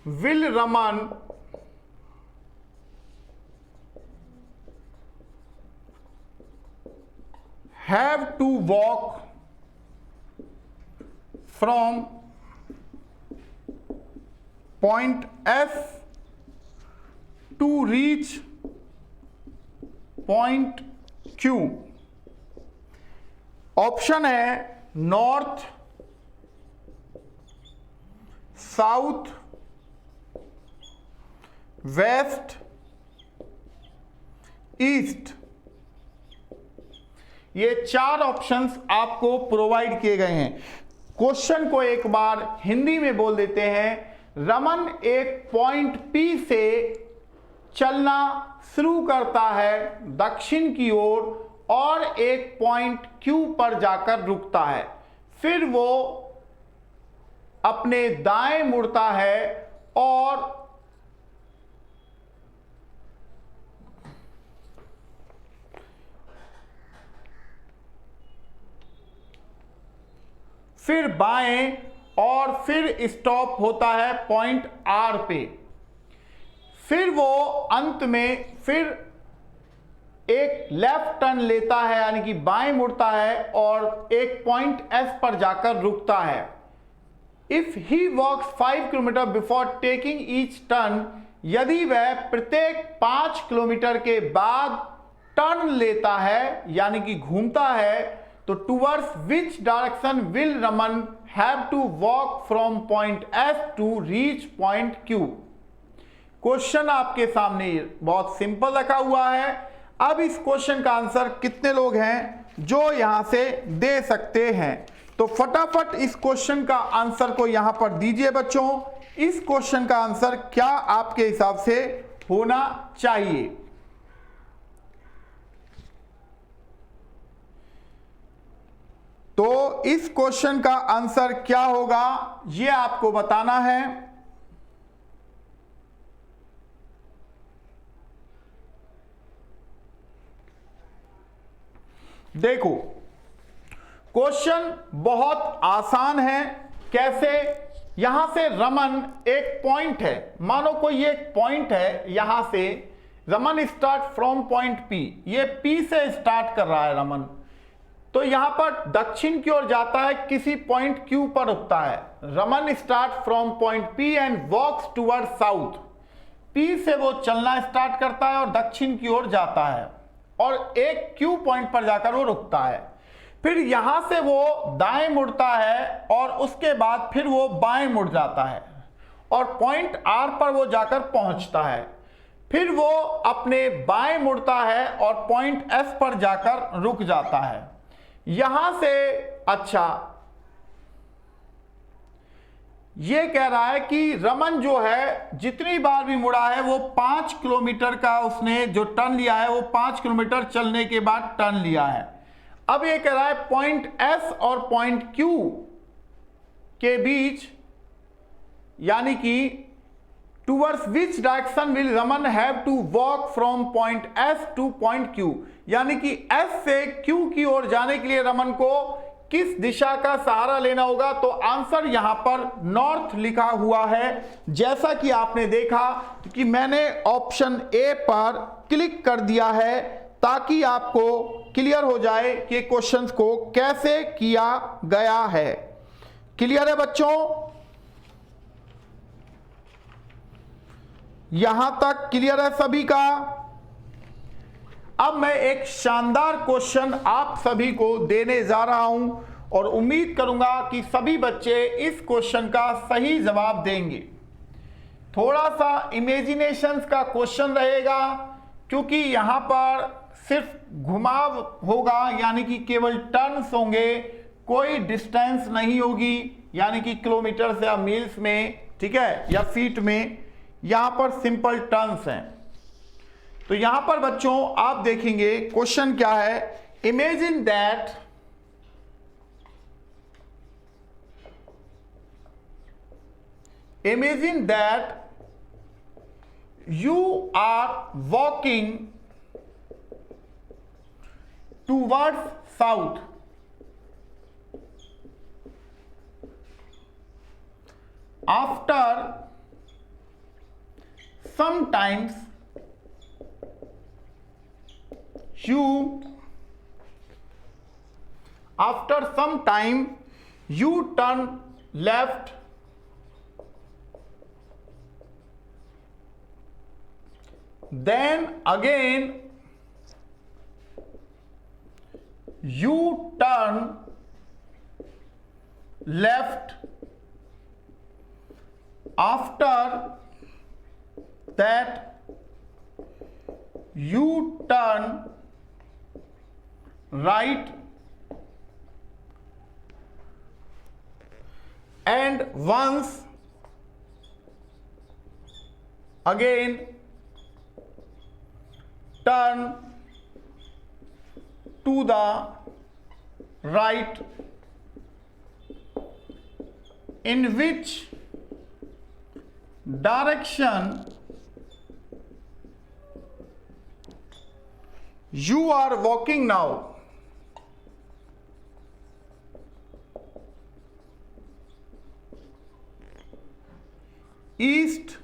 will Raman have to walk from point S to reach point Q। Option है north, south, waste, east. ये चार options आपको provide किए गए हैं। Question को एक बार हिंदी में बोल देते हैं। रमन एक पॉइंट P से चलना शुरू करता है दक्षिण की ओर और एक पॉइंट Q पर जाकर रुकता है, फिर वो अपने दाएं मुड़ता है और फिर बाएं और फिर स्टॉप होता है पॉइंट R पे। फिर वो अंत में फिर एक लेफ्ट टर्न लेता है, यानी कि बाएं मुड़ता है और एक पॉइंट S पर जाकर रुकता है। If he walks 5 kilometre before taking each turn, यदि वह प्रत्येक 5 किलोमीटर के बाद टर्न लेता है यानी कि घूमता है, तो towards which direction will Raman have to walk from point S to reach point Q। Question आपके सामने बहुत सिंपल रखा हुआ है। अब इस क्वेश्चन का आंसर कितने लोग हैं जो यहां से दे सकते हैं? तो फटाफट इस क्वेश्चन का आंसर को यहां पर दीजिए बच्चों। इस क्वेश्चन का आंसर क्या आपके हिसाब से होना चाहिए? तो इस क्वेश्चन का आंसर क्या होगा ये आपको बताना है। देखो, क्वेश्चन बहुत आसान है। कैसे? यहां से रमन एक पॉइंट है, मानो कोई एक पॉइंट है, यहां से Raman start from point P। ये P से स्टार्ट कर रहा है रमन, तो यहां पर दक्षिण की ओर जाता है, किसी पॉइंट Q पर रुकता है। Raman start from point P and walks toward south. P से वो चलना स्टार्ट करता है और दक्षिण की ओर जाता है और एक Q पॉइंट पर जाकर वो रुकता है। फिर यहां से वो दाएं मुड़ता है और उसके बाद फिर वो बाएं मुड़ जाता है और पॉइंट R पर वो जाकर पहुंचता है। फिर वो अपने बाएं मुड़ता है और पॉइंट S पर जाकर रुक जाता है। यहां से अच्छा, ये कह रहा है कि रमन जो है जितनी बार भी मुड़ा है वो 5 किलोमीटर का उसने जो टर्न लिया है वो 5 किलोमीटर चलने के बाद टर्न लिया है। अब ये कह रहा है पॉइंट S और पॉइंट Q के बीच, यानी कि towards which direction will Raman have to walk from point S to point Q, यानी कि S से Q की ओर जाने के लिए रमन को किस दिशा का सहारा लेना होगा? तो आंसर यहां पर नॉर्थ लिखा हुआ है। जैसा कि आपने देखा कि मैंने ऑप्शन ए पर क्लिक कर दिया है ताकि आपको क्लियर हो जाए कि क्वेश्चंस को कैसे किया गया है। क्लियर है बच्चों? यहां तक क्लियर है सभी का? अब मैं एक शानदार क्वेश्चन आप सभी को देने जा रहा हूं और उम्मीद करूंगा कि सभी बच्चे इस क्वेश्चन का सही जवाब देंगे। थोड़ा सा इमेजिनेशंस का क्वेश्चन रहेगा क्योंकि यहां पर सिर्फ घुमाव होगा, यानी कि केवल टर्न्स होंगे, कोई डिस्टेंस नहीं होगी, यानी कि किलोमीटर या मील्स में, ठीक है, या फीट में। यहां पर सिंपल टर्न्स हैं। तो यहां पर बच्चों आप देखेंगे क्वेश्चन क्या है। Imagine that you are walking towards south. After some time you turn left, then again you turn left, after that you turn right, and once again turn to the right, in which direction you are walking now. East,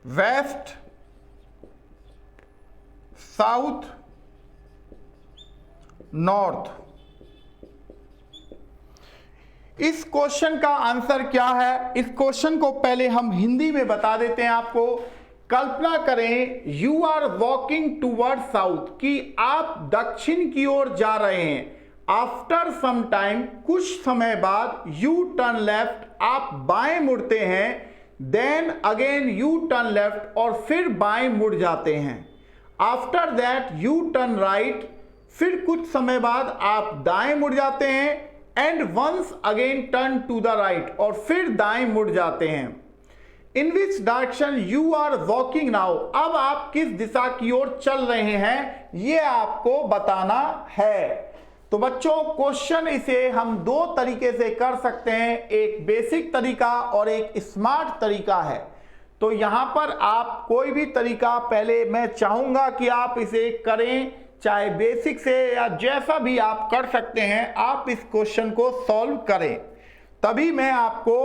west, south, north. इस question का answer क्या है, इस question को पहले हम हिंदी में बता देते हैं आपको। कल्पना करें you are walking toward south, कि आप दक्षिण की ओर जा रहे हैं। आफ्टर सम टाइम, कुछ समय बाद, यू टर्न लेफ्ट, आप बाएं मुड़ते हैं। Then again you turn left, और फिर बाएं मुड़ जाते हैं। After that you turn right, फिर कुछ समय बाद आप दाएं मुड़ जाते हैं। And once again turn to the right, और फिर दाएं मुड़ जाते हैं। In which direction you are walking now, अब आप किस दिशा की ओर चल रहे हैं, यह आपको बताना है। तो बच्चों क्वेश्चन इसे हम दो तरीके से कर सकते हैं, एक बेसिक तरीका और एक स्मार्ट तरीका है। तो यहां पर आप कोई भी तरीका, पहले मैं चाहूंगा कि आप इसे करें, चाहे बेसिक से या जैसा भी आप कर सकते हैं, आप इस क्वेश्चन को सॉल्व करें, तभी मैं आपको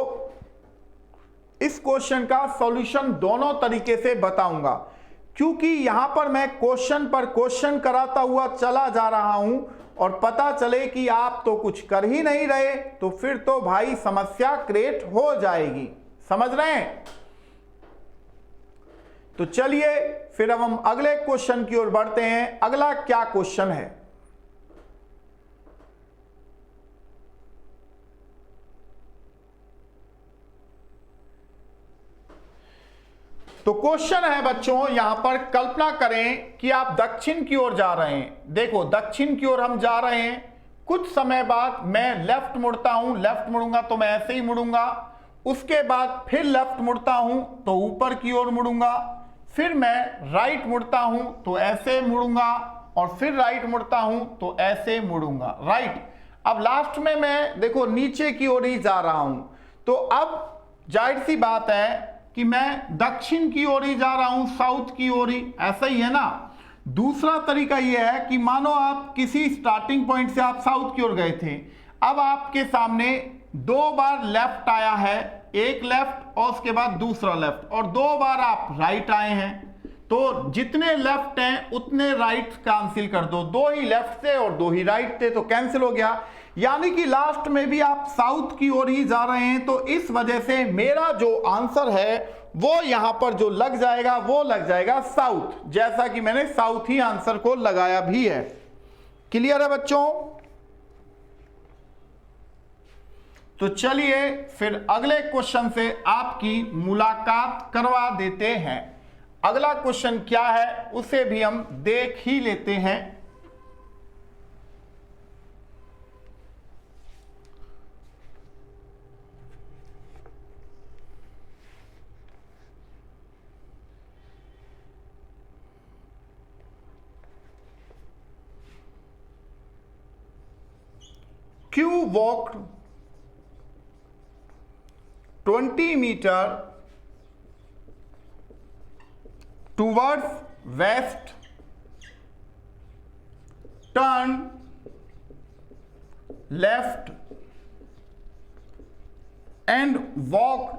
इस क्वेश्चन का सॉल्यूशन दोनों तरीके से बताऊंगा। क्योंकि यहां पर मैं क्वेश्चन पर क्वेश्चन कराता हुआ चला जा रहा हूं और पता चले कि आप तो कुछ कर ही नहीं रहे, तो फिर तो भाई समस्या क्रिएट हो जाएगी। समझ रहे हैं? तो चलिए फिर अब हम अगले क्वेश्चन की ओर बढ़ते हैं। अगला क्या क्वेश्चन है? तो क्वेश्चन है बच्चों, यहां पर कल्पना करें कि आप दक्षिण की ओर जा रहे हैं। देखो दक्षिण की ओर हम जा रहे हैं, कुछ समय बाद मैं लेफ्ट मुड़ता हूं, लेफ्ट मुड़ूंगा तो मैं ऐसे ही मुड़ूंगा। उसके बाद फिर लेफ्ट मुड़ता हूं तो ऊपर की ओर मुड़ूंगा, फिर मैं राइट मुड़ता हूं तो ऐसे मुड़ूंगा, और फिर राइट मुड़ता हूं तो ऐसे मुड़ूंगा। राइट, अब लास्ट में मैं देखो नीचे की ओर ही जा रहा हूं। तो अब जाहिर सी बात है कि मैं दक्षिण की ओर ही जा रहा हूं, साउथ की ओर ही, ऐसा ही है ना। दूसरा तरीका यह है कि मानो आप किसी स्टार्टिंग पॉइंट से आप साउथ की ओर गए थे, अब आपके सामने दो बार लेफ्ट आया है, एक लेफ्ट और उसके बाद दूसरा लेफ्ट, और दो बार आप राइट आए हैं। तो जितने लेफ्ट हैं उतने राइट कैंसिल कर दो, दो ही लेफ्ट थे और दो ही राइट थे, तो कैंसिल हो गया। यानी कि लास्ट में भी आप साउथ की ओर ही जा रहे हैं। तो इस वजह से मेरा जो आंसर है वो यहां पर जो लग जाएगा वो लग जाएगा साउथ, जैसा कि मैंने साउथ ही आंसर को लगाया भी है। क्लियर है बच्चों? तो चलिए फिर अगले क्वेश्चन से आपकी मुलाकात करवा देते हैं। अगला क्वेश्चन क्या है उसे भी हम देख ही लेते हैं। Q walked 20 meter towards west, turn left and walk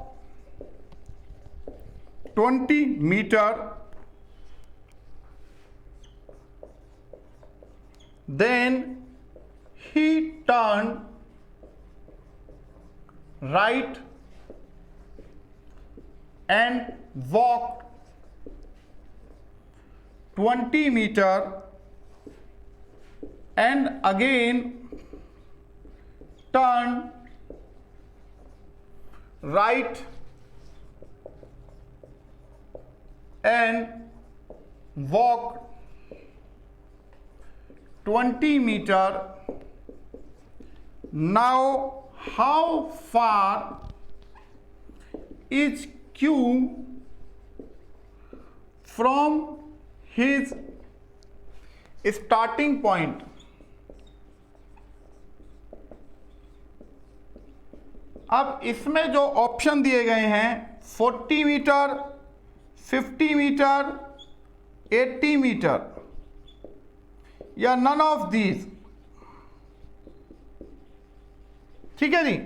20 meter, then he turned right and walk 20 meter and again turn right and walk 20 meter. Now how far is Q from his starting point? अब इसमें जो option दिए गए हैं 40 metre, 50 metre, 80 metre या none of these, ठीक है जी।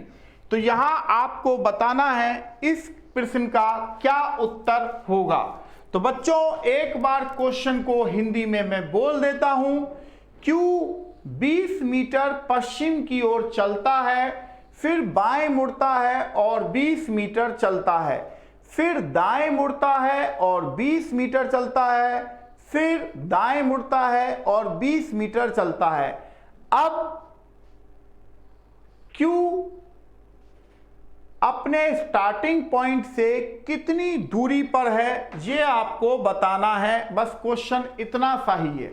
तो यहां आपको बताना है इस प्रश्न का क्या उत्तर होगा। तो बच्चों एक बार क्वेश्चन को हिंदी में मैं बोल देता हूं। Q 20 मीटर पश्चिम की ओर चलता है, फिर बाएं मुड़ता है और 20 मीटर चलता है, फिर दाएं मुड़ता है और 20 मीटर चलता है, फिर दाएं मुड़ता है और 20 मीटर चलता है। अब Q अपने स्टार्टिंग पॉइंट से कितनी दूरी पर है ये आपको बताना है। बस क्वेश्चन इतना सा ही है।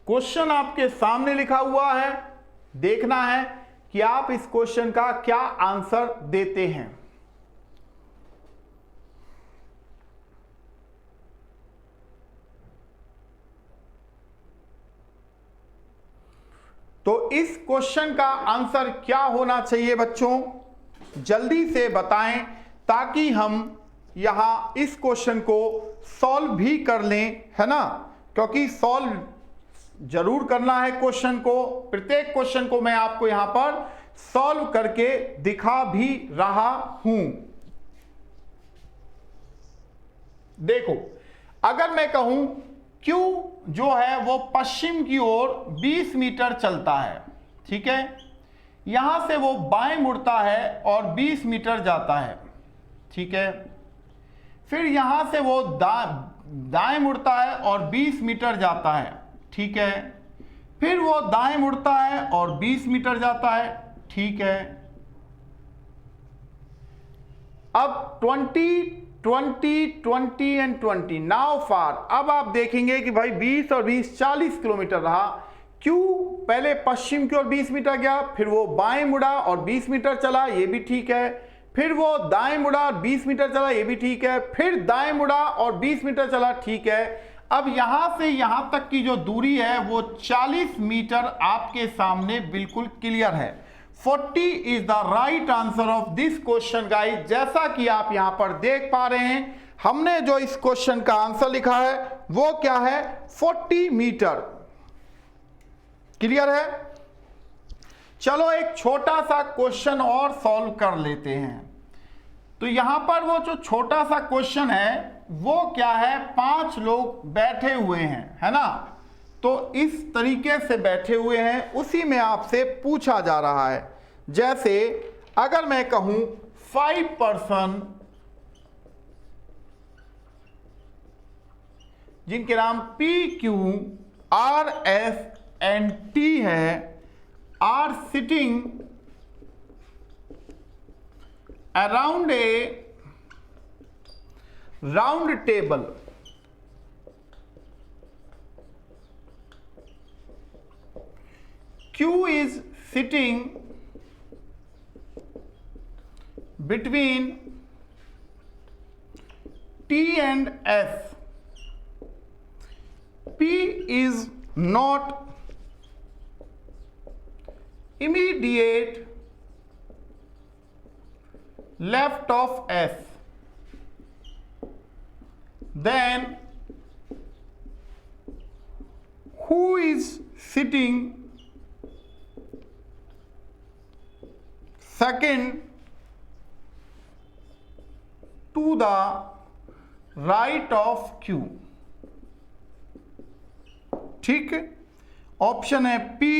क्वेश्चन आपके सामने लिखा हुआ है, देखना है कि आप इस क्वेश्चन का क्या आंसर देते हैं। तो इस क्वेश्चन का आंसर क्या होना चाहिए बच्चों, जल्दी से बताएं ताकि हम यहां इस क्वेश्चन को सॉल्व भी कर लें, है ना। क्योंकि सॉल्व जरूर करना है क्वेश्चन को। प्रत्येक क्वेश्चन को मैं आपको यहां पर सॉल्व करके दिखा भी रहा हूं। देखो, अगर मैं कहूं Q जो है वो पश्चिम की ओर 20 मीटर चलता है, ठीक है। यहां से वो बाएं मुड़ता है और 20 मीटर जाता है, ठीक है। फिर यहां से वो दाएं मुड़ता है और 20 मीटर जाता है, ठीक है। फिर वो दाएं मुड़ता है और 20 मीटर जाता है, ठीक है। अब 20 एंड 20 नाउ फार। अब आप देखेंगे कि भाई 20 और 20 40 किलोमीटर रहा। Q पहले पश्चिम की ओर 20 मीटर गया, फिर वो बाएं मुड़ा और 20 मीटर चला, ये भी ठीक है। फिर वो दाएं मुड़ा और 20 मीटर चला, ये भी ठीक है। फिर दाएं मुड़ा और 20 मीटर चला, ठीक है। अब यहां से यहां तक की जो दूरी है वो 40 मीटर आपके सामने बिल्कुल क्लियर है। 40 is the right answer of this question guys. जैसा कि आप यहां पर देख पा रहे हैं, हमने जो इस क्वेश्चन का आंसर लिखा है वो क्या है, 40 मीटर। क्लियर है। चलो एक छोटा सा क्वेश्चन और सॉल्व कर लेते हैं। तो यहां पर वो जो छोटा सा क्वेश्चन है वो क्या है, 5 लोग बैठे हुए हैं, है ना। तो इस तरीके से बैठे हुए हैं, उसी में आपसे पूछा जा रहा है। जैसे अगर मैं कहूं 5 पर्सन जिनके नाम PQ RS एंड T है, are sitting around a round table, Q is sitting between T and S. P is not immediate left of S. Then who is sitting second to the right of Q. ठीक, option है P,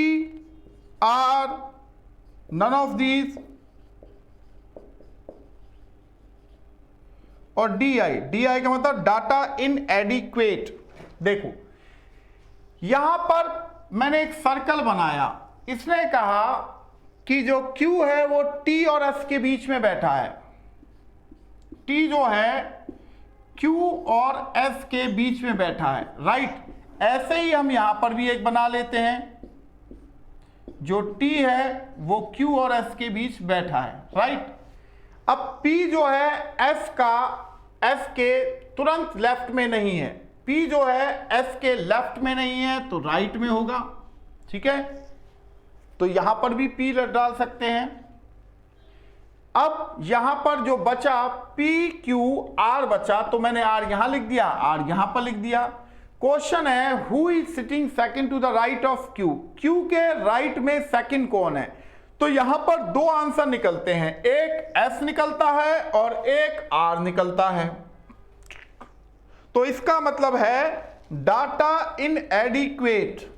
R, none of these और D I. D I का मतलब data इनएडिक्वेट। देखो यहां पर मैंने एक सर्कल बनाया, इसने कहा कि जो Q है वो T और S के बीच में बैठा है। T जो है Q और S के बीच में बैठा है, राइट। ऐसे ही हम यहां पर भी एक बना लेते हैं, जो T है वो Q और S के बीच बैठा है, राइट। अब P जो है S के तुरंत लेफ्ट में नहीं है, P जो है S के लेफ्ट में नहीं है तो राइट में होगा, ठीक है। तो यहां पर भी P डाल सकते हैं। अब यहां पर जो बचा P Q R बचा, तो मैंने R यहां लिख दिया, R यहां पर लिख दिया। क्वेश्चन है who is sitting second to the right of Q। Q के राइट में सेकंड कौन है? तो यहां पर दो आंसर निकलते हैं, एक S निकलता है और एक R निकलता है। तो इसका मतलब है डाटा इनएडिक्वेट।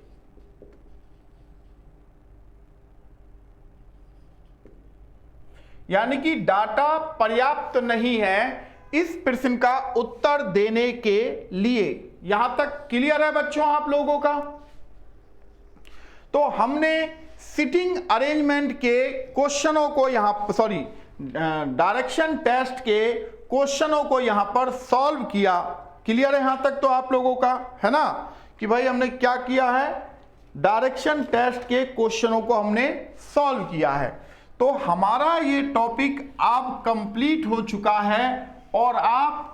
यानी कि डाटा पर्याप्त नहीं है इस प्रश्न का उत्तर देने के लिए। यहां तक क्लियर है बच्चों आप लोगों का? तो हमने सिटिंग अरेंजमेंट के क्वेश्चनों को यहां डायरेक्शन टेस्ट के क्वेश्चनों को यहां पर सॉल्व किया। क्लियर है यहां तक तो आप लोगों का, है ना, कि भाई हमने क्या किया है, डायरेक्शन टेस्ट के क्वेश्चनों को हमने सॉल्व किया है। तो हमारा ये टॉपिक अब कंप्लीट हो चुका है और आप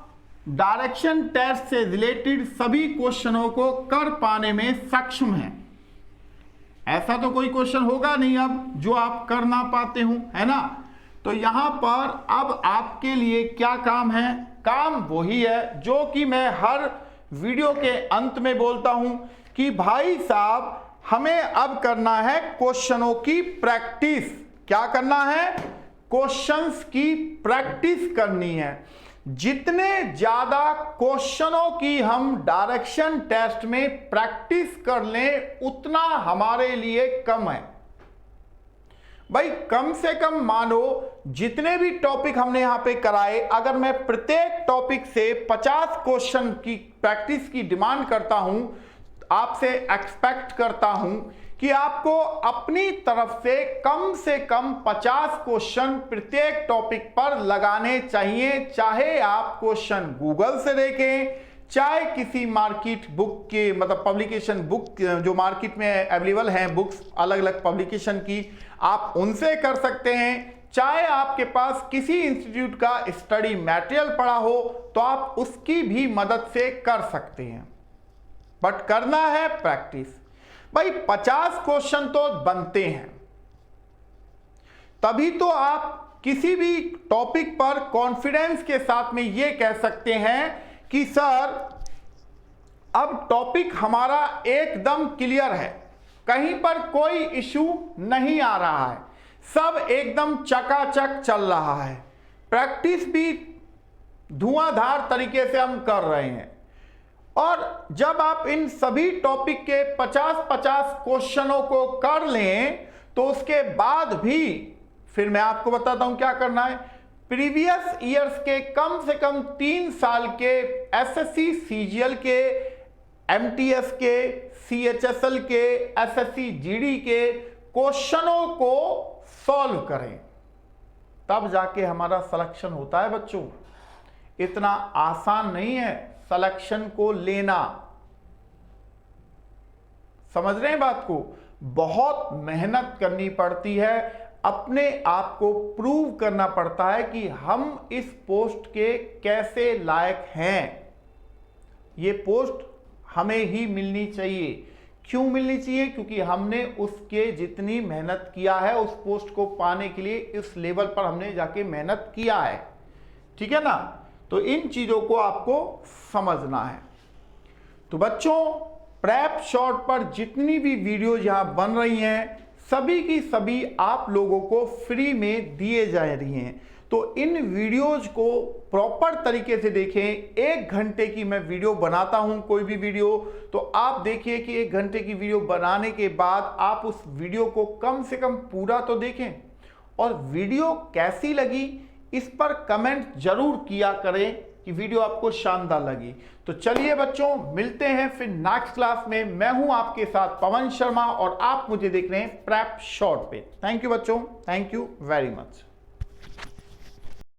डायरेक्शन टेस्ट से रिलेटेड सभी क्वेश्चनों को कर पाने में सक्षम हैं। ऐसा तो कोई क्वेश्चन होगा नहीं अब जो आप कर ना पाते हो, है ना। तो यहां पर अब आपके लिए क्या काम है? काम वही है जो कि मैं हर वीडियो के अंत में बोलता हूं कि भाई साहब हमें अब करना है क्वेश्चनों की प्रैक्टिस। क्या करना है? क्वेश्चंस की प्रैक्टिस करनी है। जितने ज्यादा क्वेश्चनों की हम डायरेक्शन टेस्ट में प्रैक्टिस कर लें उतना हमारे लिए कम है। भाई कम से कम मानो जितने भी टॉपिक हमने यहां पे कराए, अगर मैं प्रत्येक टॉपिक से 50 क्वेश्चन की प्रैक्टिस की डिमांड करता हूं, आपसे एक्सपेक्ट करता हूं कि आपको अपनी तरफ से कम 50 क्वेश्चन प्रत्येक टॉपिक पर लगाने चाहिए। चाहे आप क्वेश्चन गूगल से देखें, चाहे किसी मार्केट बुक के मतलब पब्लिकेशन बुक जो मार्केट में अवेलेबल हैं बुक्स अलग अलग पब्लिकेशन की, आप उनसे कर सकते हैं। चाहे आपके पास किसी इंस्टीट्यूट का स्टडी मटेरियल पड़ा हो तो आप उसकी भी मदद से कर सकते हैं, बट करना है प्रैक्टिस। भाई 50 क्वेश्चन तो बनते हैं, तभी तो आप किसी भी टॉपिक पर कॉन्फिडेंस के साथ में यह कह सकते हैं कि सर अब टॉपिक हमारा एकदम क्लियर है, कहीं पर कोई इशू नहीं आ रहा है, सब एकदम चकाचक चल रहा है, प्रैक्टिस भी धुआंधार तरीके से हम कर रहे हैं। और जब आप इन सभी टॉपिक के 50-50 क्वेश्चनों को कर लें तो उसके बाद भी फिर मैं आपको बताता हूं क्या करना है। प्रीवियस ईयर्स के कम से कम 3 साल के एसएससी सीजीएल के, एमटीएस के, सीएचएसएल के, एसएससी जीडी के क्वेश्चनों को सॉल्व करें, तब जाके हमारा सिलेक्शन होता है बच्चों। इतना आसान नहीं है सिलेक्शन को लेना, समझ रहे हैं बात को? बहुत मेहनत करनी पड़ती है, अपने आप को प्रूव करना पड़ता है कि हम इस पोस्ट के कैसे लायक हैं। ये पोस्ट हमें ही मिलनी चाहिए। क्यों मिलनी चाहिए? क्योंकि हमने उसके जितनी मेहनत किया है उस पोस्ट को पाने के लिए, इस लेवल पर हमने जाके मेहनत किया है, ठीक है ना। तो इन चीजों को आपको समझना है। तो बच्चों प्रेप शॉर्ट पर जितनी भी वीडियो यहां बन रही हैं सभी की सभी आप लोगों को फ्री में दिए जा रही हैं। तो इन वीडियोज को प्रॉपर तरीके से देखें। 1 घंटे की मैं वीडियो बनाता हूं, कोई भी वीडियो, तो आप देखिए कि 1 घंटे की वीडियो बनाने के बाद आप उस वीडियो को कम से कम पूरा तो देखें, और वीडियो कैसी लगी इस पर कमेंट जरूर किया करें कि वीडियो आपको शानदार लगी। तो चलिए बच्चों, मिलते हैं फिर नेक्स्ट क्लास में। मैं हूं आपके साथ पवन शर्मा और आप मुझे देख रहे हैं प्रेप शॉर्ट पे। थैंक यू बच्चों, थैंक यू वेरी मच।